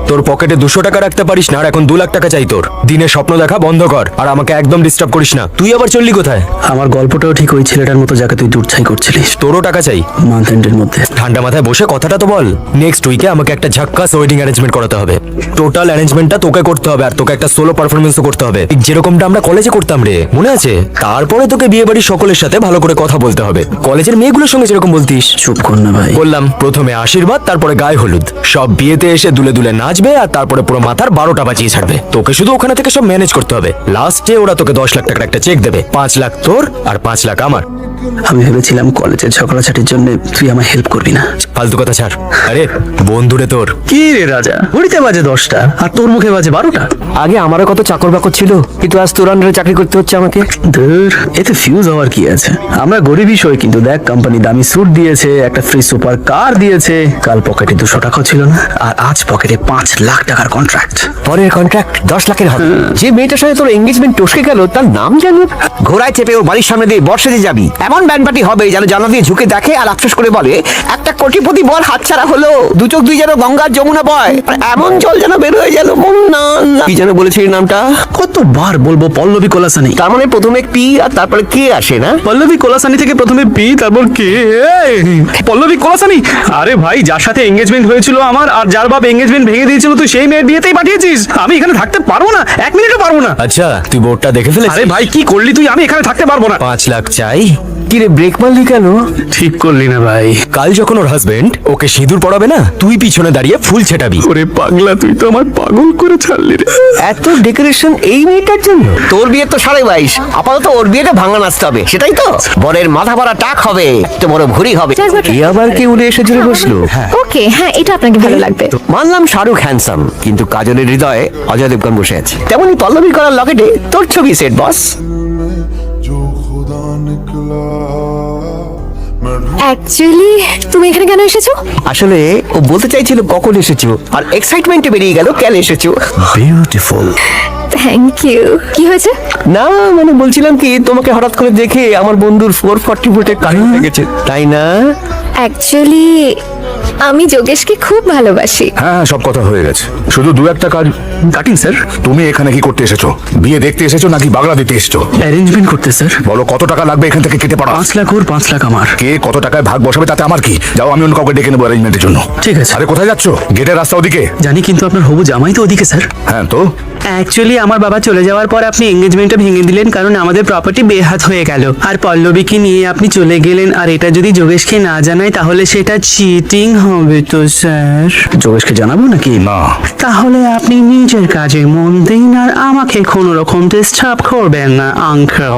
তোর পকেটে 200 টাকা রাখতে পারিস না আর এখন 2 লাখ টাকা চাই তোর। দিনে স্বপ্ন দেখা বন্ধ কর আর আমাকে একদম ডিস্টার্ব করিস না। তুই আবার চললি কোথায়? আমার গল্পটাও ঠিক ওই ছেলেটার মতো যাকে তুই দূরছাই করছিলিস। তোরও টাকা চাই মান্থ এন্ডের মধ্যে। ঠান্ডা মাথায় বসে কথাটা তো বল। নেক্সট উইকে আমাকে একটা ঝাক্কাস ওয়েডিং অ্যারেঞ্জমেন্ট করাতে হবে। টোটাল অ্যারেঞ্জমেন্টটা তোকে করতে হবে আর তোকে একটা সোলো পারফরমেন্সও করতে হবে, ঠিক যেরকমটা আমরা কলেজে করতাম রে, মনে আছে? তারপরে তোকে বিয়ে বাড়ির সকলের সাথে ভালো করে কথা বলতে হবে, কলেজের মেয়েগুলোর সঙ্গে যেরকম বলতিস। চুপ কর না ভাই। বললাম প্রথমে আশীর্বাদ, তারপরে গায়ে হলুদ, সব বিয়েতে এসে দুলে দুলে নাচবে আর তারপরে পুরো মাথার 12টা বাজিয়ে ছাড়বে। তোকে শুধু ওখানে থেকে সব ম্যানেজ করতে হবে। লাস্টে ওরা তোকে 10 লাখ টাকার একটা চেক দেবে, 5 লাখ তোর আর 5 লাখ আমার। আমি ভেবেছিলাম কলেজের ঝগড়াঝাটির জন্য তুই আমায় হেল্প করবি না। ফালতু কথা ছাড়। আরে বন্ধুরে তোর। কি রে রাজা, ঘড়িতে বাজে 10টা আর তোর মুখে বাজে 12টা। আগে আমারও কত চাকর বাকর ছিল, কিন্তু আজ তোর আন্ডারে চাকরি করতে হচ্ছে আমাকে। ধুর, এতে ফিউজ হওয়ার কি আছে? আমরা গরিবই সই, কিন্তু দেখ কোম্পানি দামি স্যুট দিয়েছে, একটা ফ্রি সুপার কার দিয়েছে, কাল পকেটে 200 টাকা ছিল না আর আজ পকেটে 5 লাখ টাকার কন্ট্রাক্ট। পরের কন্ট্রাক্ট 10 লাখের হবে। যে মেয়েটার সাথে তোর এঙ্গেজমেন্ট টসকে গেল তার নাম জানি। ঘোড়ায় চেপে ওর বাড়ির সামনে দিয়ে বর্ষাতে যাবি, এমন ব্যান্ড পার্টি হবে যেন জানলা দিয়ে ঝুঁকে দেখে আর আফসোস করে বলে একটা কোটিপতি বর হাতছাড়া হলো। দু চোখ দুই যেন গঙ্গার যমুনা বয়, আর এমন জল যেন বের হয়ে গেল। কি যেন বলেছিস নামটা? কতবার বলবো? পল্লবী কোলাসানি। তার মানে প্রথমে পি আর তারপরে কে আসে না? পল্লবী কোলাসানি থেকে প্রথমে পি তারপর কে? পল্লবী কোলাসানি? আরে ভাই, যার সাথে এঙ্গেজমেন্ট হয়েছিল আমার আর যার বাপ এঙ্গেজমেন্ট ভেঙে দিয়েছিল, তুই সেই মেয়ের বিয়েতেই পাঠিয়েছিস। আমি এখানে থাকতে পারবো না, 1 মিনিটও পারবো না। আচ্ছা তুই বোর্ডটা দেখে ফেলেছিস? আরে ভাই কি করলি তুই? আমি এখানে থাকতে পারবো না। 5 লাখ চাই। কি রে ব্রেক মারলি কেন? ঠিক করলি না ভাই। কাল যখন ওর হাজবেন্ড ওকে সিঁদুর পড়াবে না, তুই পিছনে দাঁড়িয়ে ফুল ছেটাবি। ওরে পাগলা, তুই তো আমার পাগল করে ছাড়লি রে। এত ডেকোরেশন এই মেয়েটার জন্য? তোর বিয়ে তো 22.5, আপাতত ওর বিয়েটা ভাঙা নাচতে হবে, সেটাই তো? বরের মাথা ভরা টাক হবে, তো বড় ভুরি হবে। এ আবার কে উড়ে এসে জুড়ে বসলো? ওকে, হ্যাঁ এটা আপনাকে ভালো লাগবে। মানলাম শাহরুখ হ্যান্ডসাম, কিন্তু কাজলের হৃদয়ে অজয় দেবগন বসে আছে। তেমনি পল্লবী করার লকেটে তোর ছবি সেট বস। जो खुदा निकला অ্যাকচুয়ালি তুমি এখানে কেন এসেছো? আসলে ও বলতে চাইছিল কখন এসেছো, আর এক্সাইটমেন্টে বেরিয়ে গেল কেন এসেছো। বিউটিফুল। Thank you. কি হয়েছে? না মানে বলছিলাম কি, তোমাকে হঠাৎ করে দেখে আমার বন্ধুর 440 ভোল্টের কারেন্ট লেগেছে, তাই না? অ্যাকচুয়ালি আমি যোগেশকে খুব ভালোবাসি। হ্যাঁ সব কথা হয়ে গেছে, শুধু 2-1টা কাজ। Cutting sir. তুমি এখানে কি করতে এসেছো? বিয়ে দেখতে এসেছো নাকি বাগলা দিতে এসেছো? অ্যারেঞ্জমেন্ট করতে স্যার। বলো কত টাকা লাগবে এখান থেকে কেটে পড়া? 5 লাখ ওর, 5 লাখ আমার। কে কত টাকায় ভাগ বসাবে তাতে আমার কি? যাও, আমি অন্য কাউকে ডেকে নেবো অ্যারেঞ্জমেন্টের জন্য। ঠিক আছে। আরে কোথায় যাচ্ছো? গেটের রাস্তা ওদিকে। জানি, কিন্তু আপনার হবু জামাই তো ওদিকে স্যার। হ্যাঁ তো অ্যাকচুয়ালি আমার বাবা চলে যাওয়ার পর আপনি এঙ্গেজমেন্টটা ভেঙে দিলেন, কারণ আমাদের প্রপার্টি বেহাত হয়ে গেল। আর পল্লবীকে নিয়ে আপনি চলে গেলেন, আর এটা যদি যোগেশকে না জানাই তাহলে সেটা চিটিং হবে তো স্যার। যোগেশকে জানাবো নাকি? না, তাহলে আপনি নিজের কাজে মন দিন আর আমাকে কোনো রকম ডিস্টার্ব করবেন না আঙ্কেল।